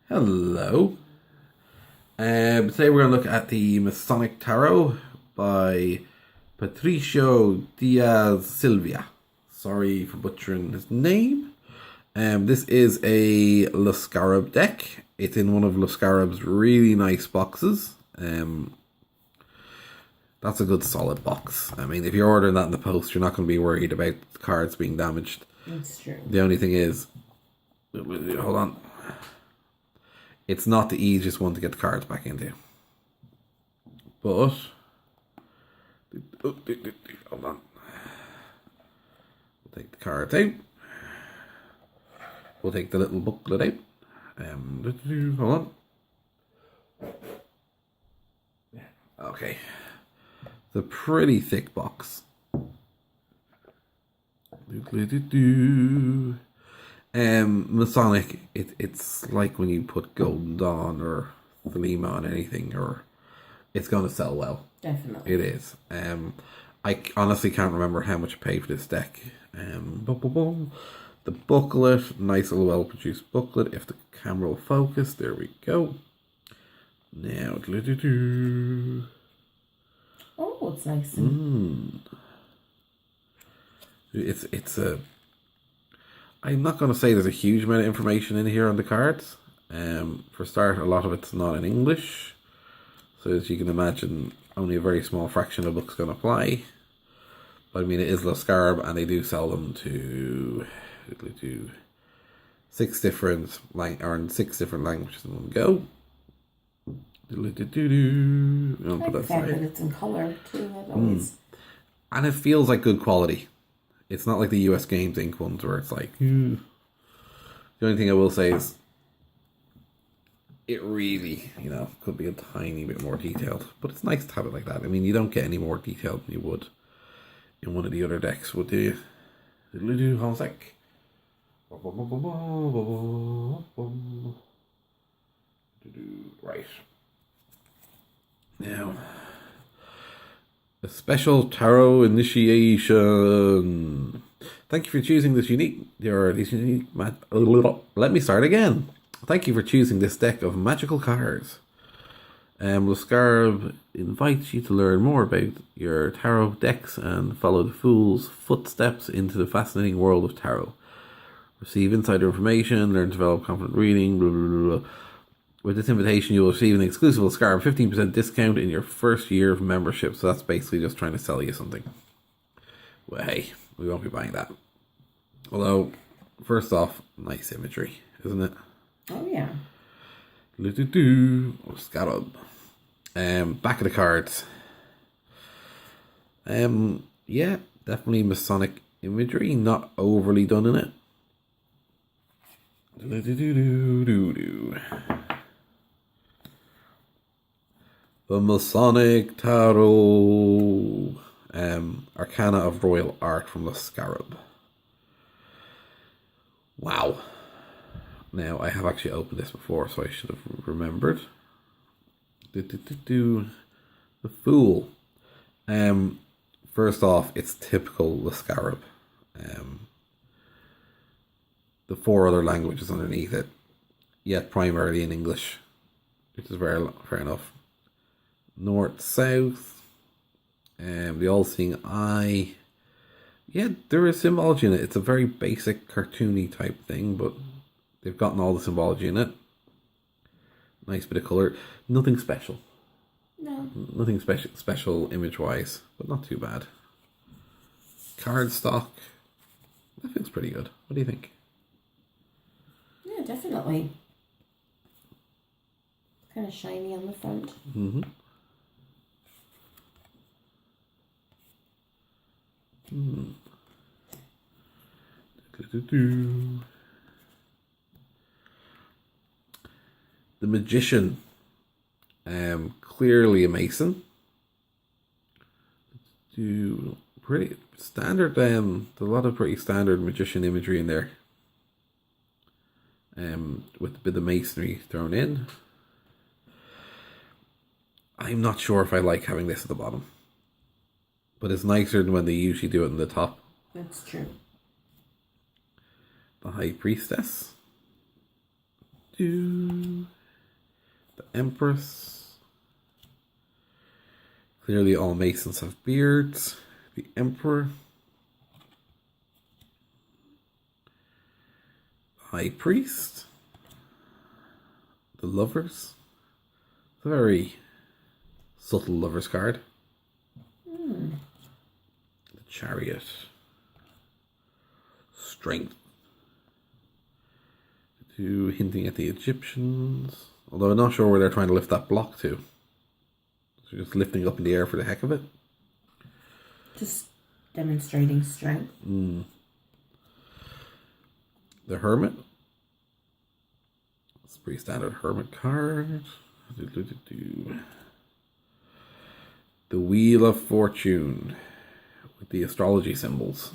Hello. Today we're going to look at the Masonic Tarot by Patricio Diaz Silva. Sorry for butchering his name. This is a Lascarab deck. It's in one of Lascarab's really nice boxes. That's a good solid box. I mean, if you're ordering that in the post, you're not going to be worried about the cards being damaged. That's true. The only thing is, hold on. It's not the easiest one to get the cards back into. But, hold on. We'll take the cards out. We'll take the little booklet out. Hold on. Okay. It's a pretty thick box. Masonic, it's like when you put Golden Dawn or Thelema on anything, or it's going to sell well. Definitely. It is. I honestly can't remember how much I paid for this deck. The booklet, nice little well-produced booklet. If the camera will focus, there we go. Now, oh, it's nice. And... It's a... I'm not going to say there's a huge amount of information in here on the cards. For a start, a lot of it's not in English. So as you can imagine, only a very small fraction of the book's going to apply. But I mean, it is Lascarab, and they do sell them to 6 different languages in one go. I like the fact that it's in color too. And it feels like good quality. It's not like the US Games Inc. ones where it's like... The only thing I will say is it really, could be a tiny bit more detailed. But it's nice to have it like that. I mean, you don't get any more detailed than you would in one of the other decks, would you? Hold on a sec. Right. Now... a special tarot initiation. Thank you for choosing this let me start again. Thank you for choosing this deck of magical cards. Lascarab invites you to learn more about your tarot decks and follow the Fool's footsteps into the fascinating world of tarot. Receive insider information, learn to develop confident reading, blah, blah, blah, blah. With this invitation, you will receive an exclusive Lascarab 15% discount in your first year of membership. So that's basically just trying to sell you something. Well, hey, we won't be buying that. Although, first off, nice imagery, isn't it? Oh, yeah. Lascarab. Back of the cards. Yeah, definitely Masonic imagery, not overly done in it. The Masonic Tarot. Arcana of Royal Art from Lascarab. Wow. Now, I have actually opened this before, so I should have remembered. The Fool. First off, it's typical Lascarab. The 4 other languages underneath it, yet primarily in English, which is fair enough. North, south, the all-seeing eye. Yeah, there is symbology in it. It's a very basic cartoony type thing, but they've gotten all the symbology in it. Nice bit of colour. Nothing special. No. Nothing special image-wise, but not too bad. Card stock. That feels pretty good. What do you think? Yeah, definitely. Kind of shiny on the front. Mm-hmm. The Magician. Clearly a Mason. Pretty standard. There's a lot of pretty standard magician imagery in there. With a bit of masonry thrown in. I'm not sure if I like having this at the bottom. But it's nicer than when they usually do it in the top. That's true. The High Priestess. Do. Empress. Clearly all Masons have beards. The Emperor. High Priest. The Lovers. It's a very subtle Lovers card. The Chariot. Strength. Hinting at the Egyptians. Although I'm not sure where they're trying to lift that block to. So just lifting up in the air for the heck of it. Just demonstrating strength. The Hermit. It's a pretty standard Hermit card. The Wheel of Fortune with the astrology symbols.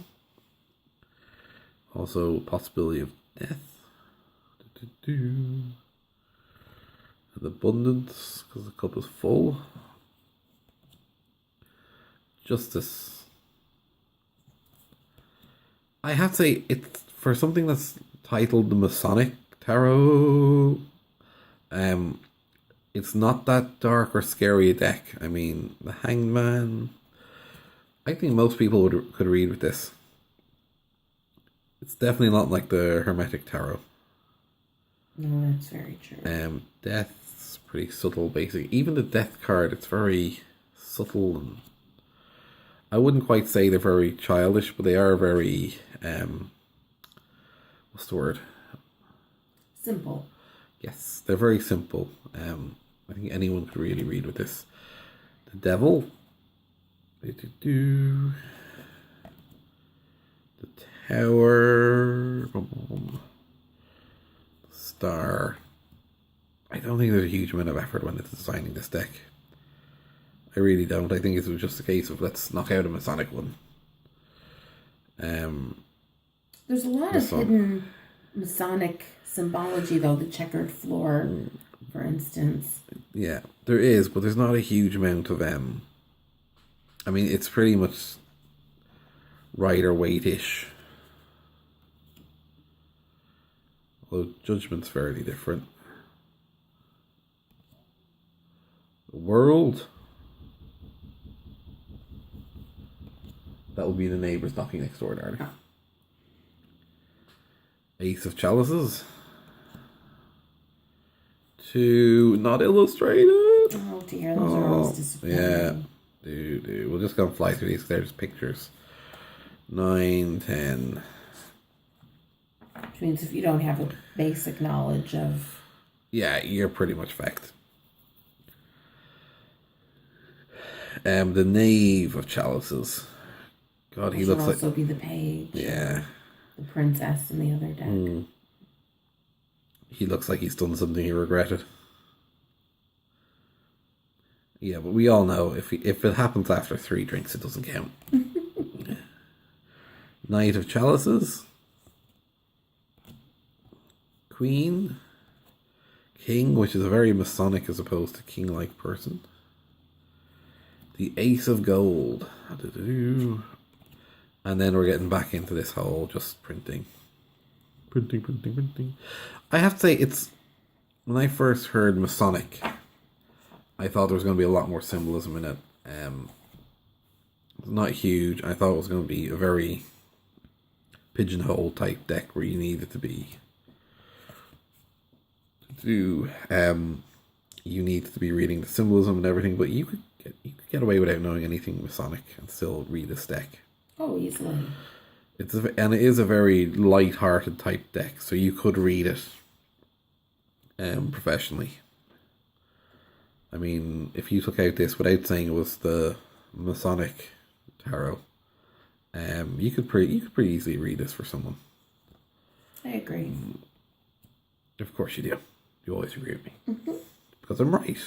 Also possibility of death. And abundance because the cup is full. Justice. I have to say, it's for something that's titled the Masonic Tarot. It's not that dark or scary a deck. I mean, the Hanged Man. I think most people could read with this. It's definitely not like the Hermetic Tarot. No, that's very true. Death's pretty subtle, basically. Even the Death card, it's very subtle, and I wouldn't quite say they're very childish, but they are very what's the word? Simple. Yes, they're very simple. I think anyone could really read with this. The Devil. The Tower. Star. I don't think there's a huge amount of effort when it's designing this deck. I really don't. I think it was just a case of let's knock out a Masonic one. There's a lot of hidden Masonic symbology, though. The checkered floor, for instance. Yeah, there is, but there's not a huge amount of I mean, it's pretty much Rider-Waite-ish. Although Judgment's fairly different. The World. That will be the neighbours knocking next door, darling. Oh. Ace of Chalices. 2 not illustrated. Oh dear, those are always disappointing. Yeah, do. We'll just go and fly through these. There's pictures. 9, 10. Which means if you don't have a basic knowledge of... Yeah, you're pretty much fecked. The Knave of Chalices. God, he looks like... also be the Page. Yeah. The Princess in the other deck. He looks like he's done something he regretted. Yeah, but we all know if it happens after 3 drinks, it doesn't count. Knight of Chalices. Queen. King, which is a very Masonic as opposed to king-like person. The Ace of Gold. And then we're getting back into this whole just printing. Printing. I have to say, it's... When I first heard Masonic, I thought there was going to be a lot more symbolism in it. It's not huge. I thought it was going to be a very pigeonhole type deck where you needed to be... You need to be reading the symbolism and everything, but you could get away without knowing anything Masonic and still read this deck. Oh, easily. It is a very light-hearted type deck, so you could read it professionally. I mean, if you took out this without saying it was the Masonic Tarot, you could pretty easily read this for someone. I agree. Of course you do. You always agree with me. Mm-hmm. Because I'm right.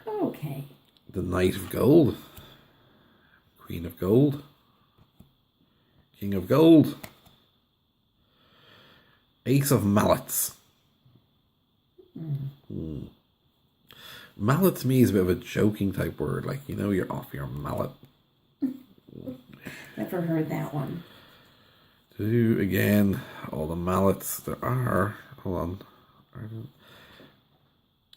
Okay. The Knight of Gold. Queen of Gold. King of Gold. Ace of Mallets. Mallet to me is a bit of a joking type word. Like, you know, you're off your mallet. Never heard that one. Again, all the mallets there are. Hold on.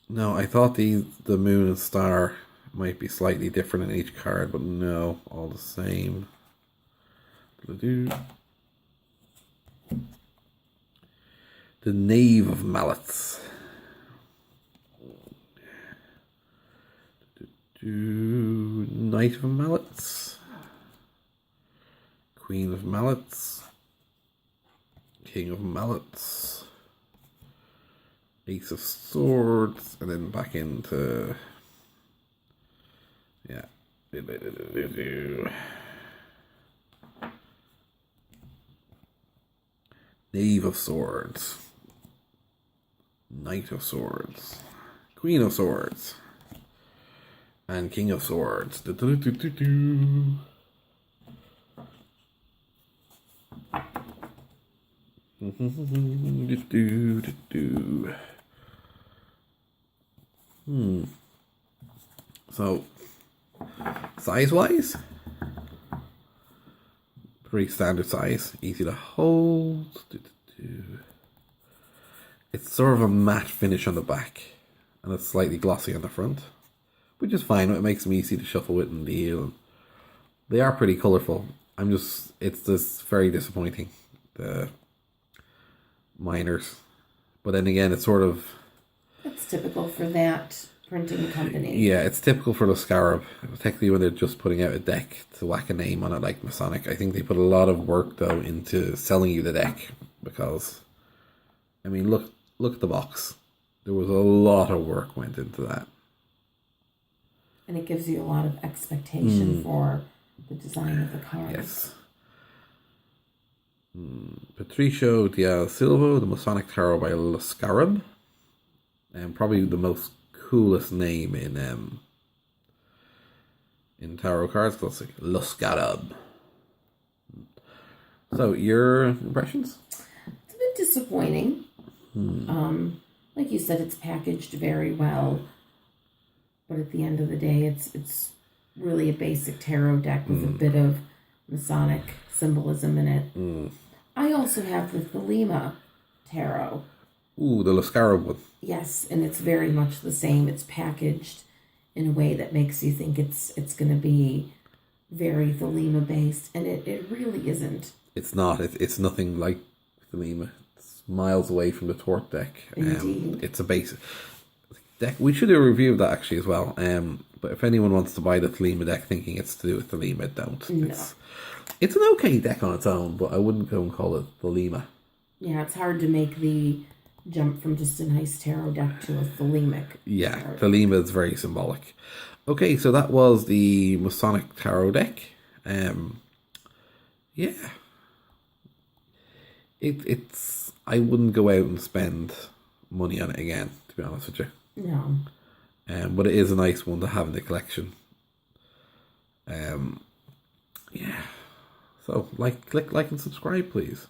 No, I thought the moon and star might be slightly different in each card, but no, all the same. The Knave of Mallets. Knight of Mallets. Queen of Mallets. King of Mallets. Ace of Swords, and then back into, yeah. Knave of Swords. Knight of Swords. Queen of Swords. And King of Swords. So, size-wise, pretty standard size, easy to hold. It's sort of a matte finish on the back, and it's slightly glossy on the front, which is fine. It makes them easy to shuffle with and deal. They are pretty colourful. It's just very disappointing, the minors. But then again, it's sort of... It's typical for that printing company. Yeah, it's typical for the Scarab, particularly when they're just putting out a deck to whack a name on it like Masonic. I think they put a lot of work, though, into selling you the deck, because, I mean, look at the box. There was a lot of work went into that. And it gives you a lot of expectation for the design of the cards. Yes. Patricio Diaz Silva, the Masonic Tarot by Le Scarab. And probably the most coolest name in tarot cards, because it's like Le Scarab. So, your impressions? It's a bit disappointing. Like you said, it's packaged very well. But at the end of the day, it's really a basic tarot deck with a bit of Masonic symbolism in it. I also have the Thelema Tarot. Ooh, the Le Scarab one. Yes, and it's very much the same. It's packaged in a way that makes you think it's going to be very Thelema based, and it really isn't. It's not. It's nothing like Thelema. It's miles away from the Tort deck. Indeed. It's a basic deck. We should do a review of that actually as well. But if anyone wants to buy the Thelema deck thinking it's to do with Thelema, don't. No. It's an okay deck on its own, but I wouldn't go and call it Thelema. Yeah, it's hard to make the jump from just a nice tarot deck to a Thelemic. Yeah, Thelema is very symbolic. Okay, so that was the Masonic Tarot deck. Yeah. It's... I wouldn't go out and spend money on it again, to be honest with you. No. But it is a nice one to have in the collection. Yeah. So, click like and subscribe, please.